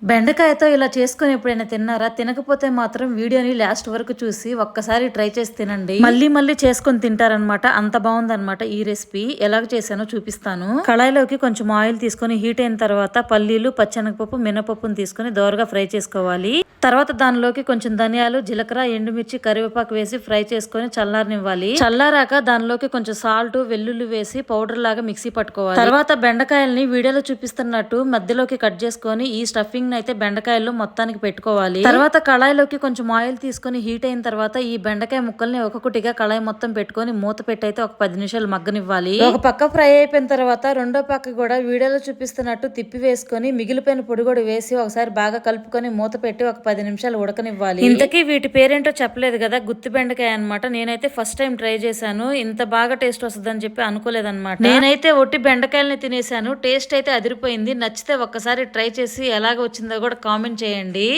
బెండకాయతో ఇలా చేసుకొని ఎప్పుడైనా తిన్నారా? తినకపోతే మాత్రం వీడియోని లాస్ట్ వరకు చూసి ఒక్కసారి ట్రై చేసి తినండి. మళ్ళీ మళ్ళీ చేసుకొని తింటారనమాట. అంత బాగుందనమాట ఈ రెసిపీ. ఎలాగ చేశానో చూపిస్తాను. కళాయిలోకి కొంచెం ఆయిల్ తీసుకొని హీట్ అయిన తర్వాత పల్లీలు, పచ్చెనగపప్పు, మినపప్పును తీసుకొని దోరగా ఫ్రై చేసుకోవాలి. తర్వాత దానిలోకి కొంచెం ధనియాలు, జీలకర్ర, ఎండుమిర్చి, కరివేపాకు వేసి ఫ్రై చేసుకొని చల్లారనివ్వాలి. చల్లారాక దానిలోకి కొంచెం సాల్ట్, వెల్లుల్లి వేసి పౌడర్ లాగా మిక్సీ పట్టుకోవాలి. తర్వాత బెండకాయల్ని వీడియోలో చూపిస్తున్నట్టు మధ్యలోకి కట్ చేసుకొని ఈ స్టఫింగ్ అయితే బెండకాయలు మొత్తానికి పెట్టుకోవాలి. తర్వాత కళాయిలోకి కొంచెం ఆయిల్ తీసుకొని హీట్ అయిన తర్వాత ఈ బెండకాయ ముక్కల్ని ఒక్కొక్కటిగా కళాయి మొత్తం పెట్టుకొని మూత పెట్టి అయితే ఒక 10 నిమిషాలు మగ్గనివ్వాలి. ఒక పక్క ఫ్రై అయిపోయిన తర్వాత రెండో పక్క కూడా వీడియోలో చూపిస్తున్నట్టు తిప్పి వేసుకొని మిగిలిపోయిన పొడి కూడా వేసి ఒకసారి బాగా కలుపుకొని మూత పెట్టి ఒక 10 నిమిషాలు ఉడకనివ్వాలి. ఇంతకీ వీటి పేరేంటో చెప్పలేదు కదా, గుత్తి బెండకాయ అనమాట. నేనైతే ఫస్ట్ టైం ట్రై చేశాను. ఇంత బాగా టేస్ట్ వస్తుందని చెప్పి అనుకోలేదన్నమాట. నేనైతే ఒట్టి బెండకాయలని తినేసాను. టేస్ట్ అయితే అదిరిపోయింది. నచ్చితే ఒక్కసారి ట్రై చేసి ఎలాగ వచ్చిందో కూడా కామెంట్ చేయండి.